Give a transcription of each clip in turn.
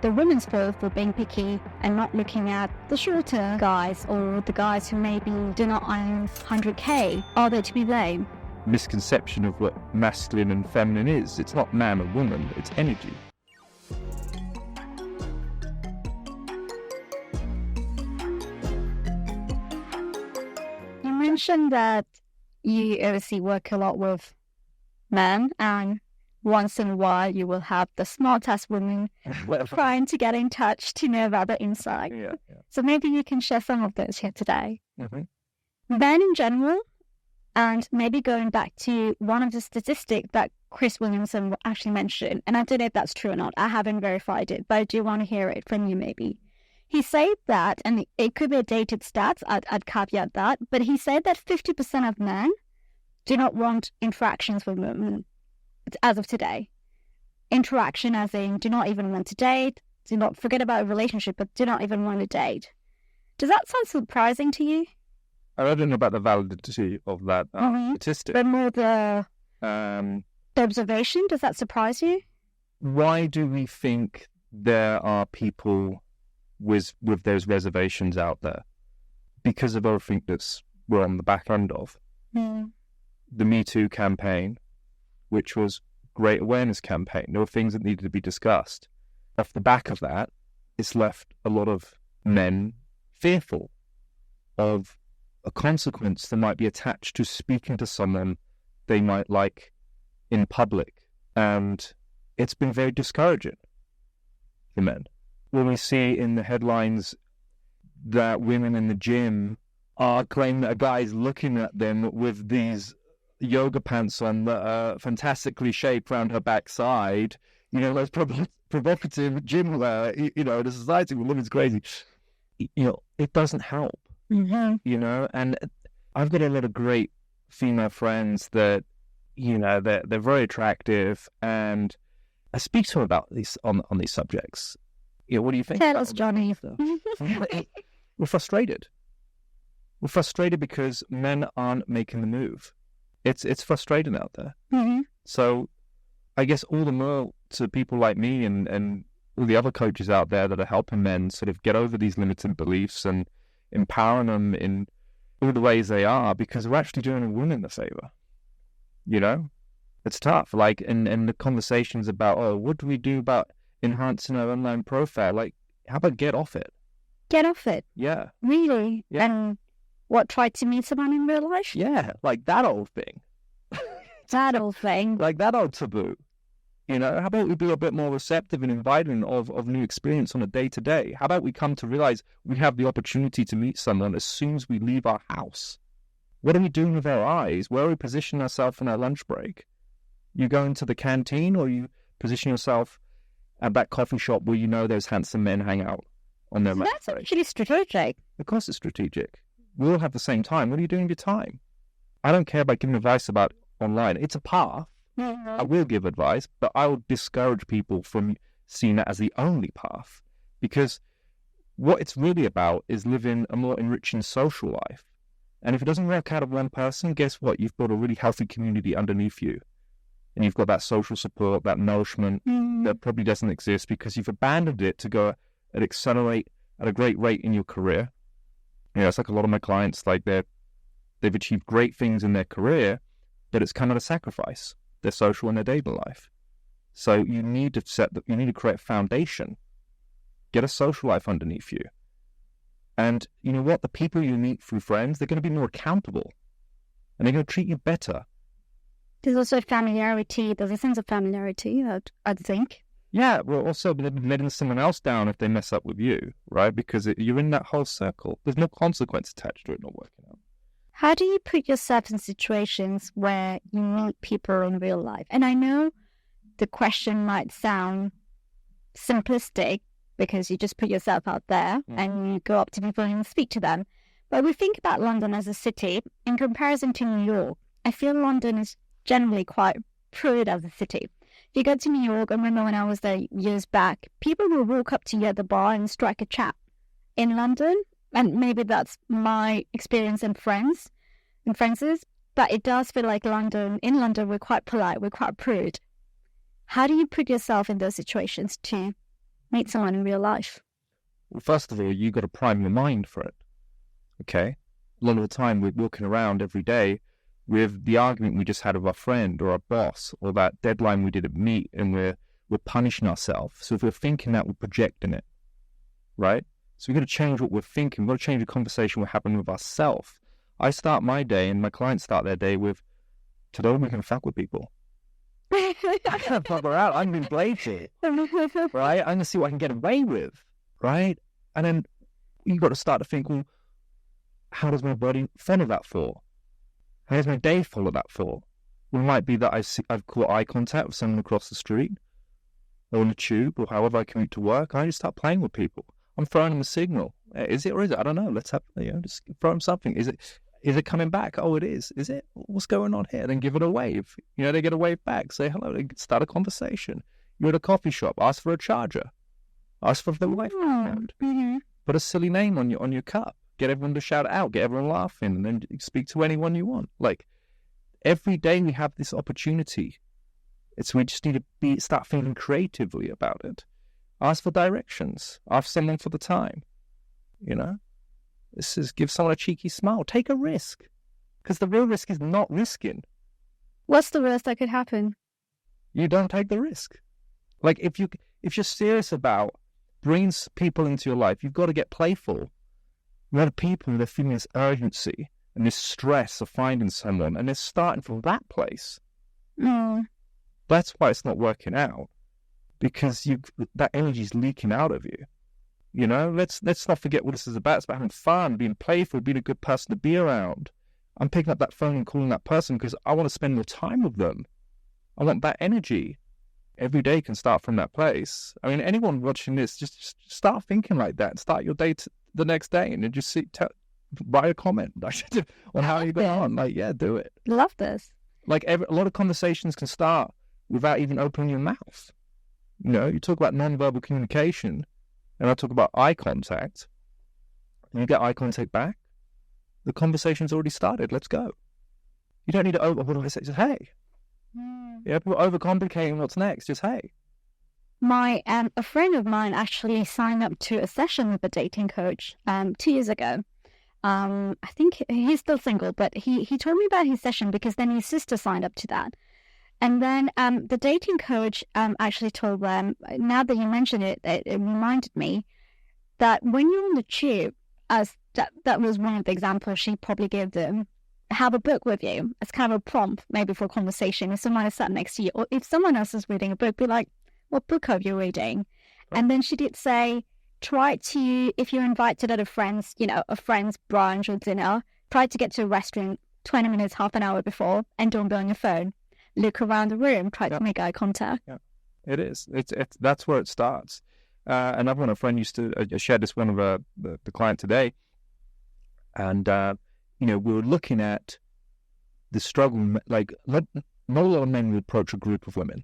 the women's fault for being picky and not looking at the shorter guys or the guys who maybe do not earn 100k? Are they to be blamed? Misconception of what masculine and feminine is. It's not man or woman, it's energy. You mentioned that you obviously work a lot with men, and once in a while you will have the smart-ass women trying to get in touch to know about the inside. Yeah. So maybe you can share some of those here today. Mm-hmm. Men in general, and maybe going back to one of the statistics that Chris Williamson actually mentioned, and I don't know if that's true or not, I haven't verified it, but I do want to hear it from you maybe. He said that, and it could be a dated stats, I'd caveat that, but he said that 50% of men do not want interactions with women as of today. Interaction as in do not even want to date, do not forget about a relationship, but do not even want to date. Does that sound surprising to you? I don't know about the validity of that statistic. But more the observation, does that surprise you? Why do we think there are people with those reservations out there? Because of everything that's we're on the back end of. The Me Too campaign, which was a great awareness campaign. There were things that needed to be discussed. Off the back of that, it's left a lot of men fearful of a consequence that might be attached to speaking to someone they might like in public. And it's been very discouraging for men. When we see in the headlines that women in the gym are claiming that a guy is looking at them with these yoga pants on that are fantastically shaped around her backside, those provocative gym wear, the society we live is crazy. It doesn't help, and I've got a lot of great female friends that, they're very attractive, and I speak to them about these on these subjects. What do you think? Tell us, Johnny. We're frustrated. We're frustrated because men aren't making the move. It's frustrating out there. Mm-hmm. So I guess all the more to people like me and all the other coaches out there that are helping men sort of get over these limiting beliefs and empowering them in all the ways they are, because we're actually doing a woman a favor. It's tough. Like, and the conversations about, what do we do about enhancing our online profile? Like, how about get off it? Get off it? Yeah. Really? Yeah. And what, try to meet someone in real life? Yeah, like that old thing. That old thing. Like that old taboo. How about we be a bit more receptive and inviting of new experience on a day-to-day? How about we come to realize we have the opportunity to meet someone as soon as we leave our house? What are we doing with our eyes? Where are we positioning ourselves in our lunch break? You go into the canteen, or you position yourself at that coffee shop where those handsome men hang out on their lunch break? That's actually strategic. Of course it's strategic. We all have the same time. What are you doing with your time? I don't care about giving advice about online. It's a path. Mm-hmm. I will give advice, but I will discourage people from seeing that as the only path, because what it's really about is living a more enriching social life. And if it doesn't work out of one person, guess what? You've got a really healthy community underneath you. And you've got that social support, that nourishment that probably doesn't exist because you've abandoned it to go and accelerate at a great rate in your career. It's like a lot of my clients, like they've achieved great things in their career, but it's kind of a sacrifice, their social and their daily life. So you need to create a foundation, get a social life underneath you. And you know what? The people you meet through friends, they're going to be more accountable and they're going to treat you better. There's also familiarity. There's a sense of familiarity, I'd think. Yeah, well, also letting someone else down if they mess up with you, right? Because you're in that whole circle. There's no consequence attached to it not working out. How do you put yourself in situations where you meet people in real life? And I know the question might sound simplistic because you just put yourself out there and you go up to people and speak to them. But we think about London as a city in comparison to New York. I feel London is generally quite prude as a city. If you go to New York, I remember when I was there years back, people will walk up to you at the bar and strike a chat. In London, and maybe that's my experience and friends, but it does feel like in London, we're quite polite, we're quite prude. How do you put yourself in those situations to meet someone in real life? Well, first of all, you got to prime your mind for it. Okay? A lot of the time we're walking around every day with the argument we just had with our friend or our boss or that deadline we didn't meet, and we're punishing ourselves. So if we're thinking that, we're projecting it, right? So we've got to change what we're thinking. We've got to change the conversation we're having with ourselves. I start my day and my clients start their day with, today we're going to fuck with people. I can't fuck her out. I'm being blatant, right? I'm going to see what I can get away with, right? And then you've got to start to think, well, how does my body follow that for? How does my day follow that for? Well, it might be that I've caught eye contact with someone across the street or on the tube or however I commute to work. I just start playing with people. I'm throwing them a signal. Is it or is it? I don't know. Let's have, just throw them something. Is it coming back? Oh, it is. Is it? What's going on here? Then give it a wave. They get a wave back. Say hello. They start a conversation. You're at a coffee shop. Ask for a charger. Ask for the Wi-Fi. Put a silly name on your cup. Get everyone to shout it out. Get everyone laughing, and then speak to anyone you want. Like, every day we have this opportunity. We just need to start thinking creatively about it. Ask for directions. Ask someone for the time. This is give someone a cheeky smile. Take a risk, because the real risk is not risking. What's the worst that could happen? You don't take the risk. Like, if you're serious about bringing people into your life, you've got to get playful. You have people that are feeling this urgency and this stress of finding someone, and they're starting from that place. That's why it's not working out, because that energy is leaking out of you. Let's not forget what this is about. It's about having fun, being playful, being a good person to be around. I'm picking up that phone and calling that person because I want to spend more time with them. I want that energy. Every day can start from that place. I mean, anyone watching this, just start thinking like that. Start your day the next day, and then just write a comment on how you got on. Like, yeah, do it. Love this. Like, a lot of conversations can start without even opening your mouth. You talk about non-verbal communication, and I talk about eye contact, and you get eye contact back, the conversation's already started. Let's go. You don't need to what do I say? Just, hey. Yeah, people overcomplicating what's next. Just, hey. A friend of mine actually signed up to a session with a dating coach 2 years ago. I think he's still single, but he told me about his session because then his sister signed up to that. And then the dating coach actually told them, now that you mentioned it, it reminded me that when you're on the tube, that was one of the examples she probably gave them, have a book with you as kind of a prompt, maybe for a conversation. If someone is sat next to you, or if someone else is reading a book, be like, what book are you reading? Right. And then she did say, try to, if you're invited at a friend's brunch or dinner, try to get to a restaurant 20 minutes, half an hour before, and don't be on your phone. Look around the room, try to make eye contact. Yeah, it is. That's where it starts. Another one, a friend used to share this one of the client today, and we were looking at the struggle. Like, not a lot of men would approach a group of women,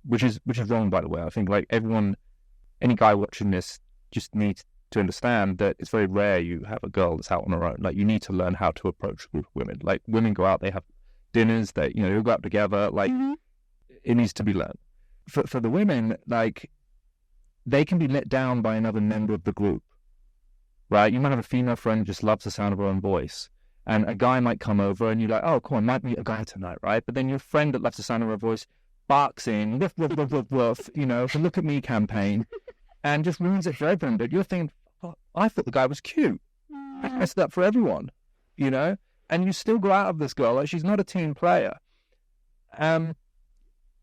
which is wrong, by the way. I think, like, any guy watching this just needs to understand that it's very rare you have a girl that's out on her own. Like, you need to learn how to approach a group of women. Like, women go out, they have dinners, they go out together. Like, it needs to be learned. For the women, like, they can be let down by another member of the group, right? You might have a female friend who just loves the sound of her own voice, and a guy might come over, and you're like, oh, cool, I might meet a guy tonight, right? But then your friend that loves the sound of her voice barks in, woof, woof, woof, woof, woof, the look at me campaign, and just ruins it for everyone. But you're thinking, oh, I thought the guy was cute. I messed it up for everyone, and you still go out of this girl like she's not a team player.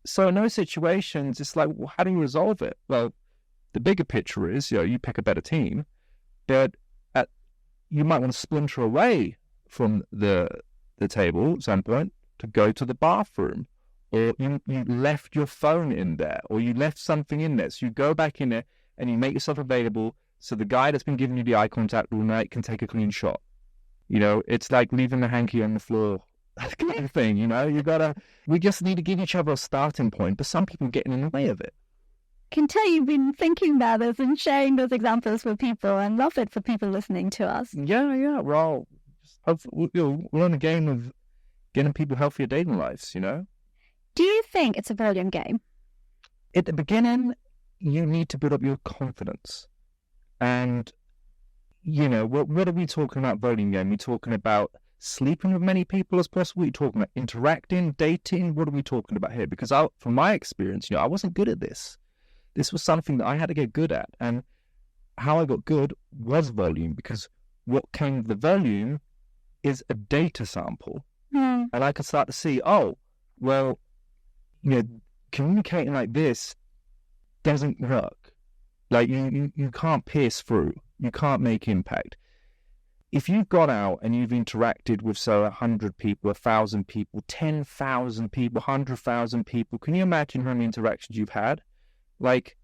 So in those situations, it's like, well, how do you resolve it? Well, the bigger picture is, you pick a better team, but you might want to splinter away from the table at some point to go to the bathroom, or you left your phone in there, or you left something in there. So you go back in there and you make yourself available so the guy that's been giving you the eye contact all night can take a clean shot. It's like leaving the hanky on the floor, that kind of thing, we just need to give each other a starting point, but some people are getting in the way of it. Can tell you've been thinking about this and sharing those examples with people, and love it for people listening to us. Yeah. We're all we're on a game of getting people healthier dating lives, Do you think it's a volume game? At the beginning, you need to build up your confidence. And, what are we talking about voting game? We're talking about sleeping with many people as possible? We're talking about interacting, dating? What are we talking about here? Because from my experience, I wasn't good at this. This was something that I had to get good at. And how I got good was volume, because what came with the volume is a data sample. And I could start to see, communicating like this doesn't work. Like, you can't pierce through. You can't make impact. If you've gone out and you've interacted with, 100 people, 1,000 people, 10,000 people, 100,000 people, can you imagine how many interactions you've had? Like,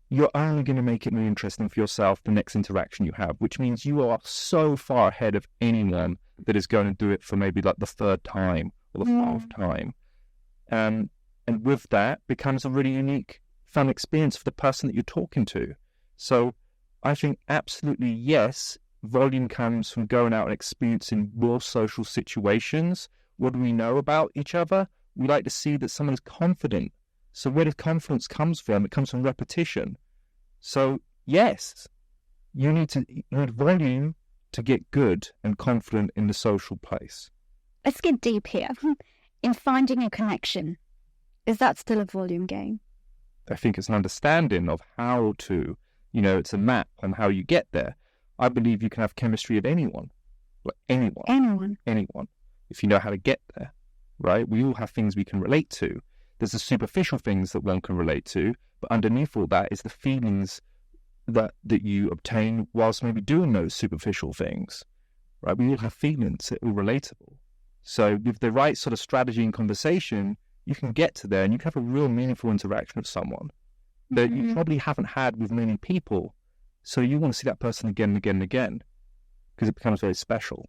you're only going to make it more interesting for yourself the next interaction you have, which means you are so far ahead of anyone that is going to do it for maybe like the third time or the fourth time. And with that becomes a really unique, fun experience for the person that you're talking to. So I think absolutely yes, volume comes from going out and experiencing more social situations. What do we know about each other? We like to see that someone's confident. So where does confidence comes from? It comes from repetition. So yes, you need volume to get good and confident in the social place. Let's get deep here. In finding a connection, is that still a volume game? I think it's an understanding of how to, it's a map and how you get there. I believe you can have chemistry with anyone. Like anyone. If you know how to get there, right? We all have things we can relate to. There's the superficial things that one can relate to, but underneath all that is the feelings that you obtain whilst maybe doing those superficial things, right? We all have feelings that are relatable. So with the right sort of strategy and conversation, you can get to there and you can have a real meaningful interaction with someone that you probably haven't had with many people. So you want to see that person again and again and again because it becomes very special.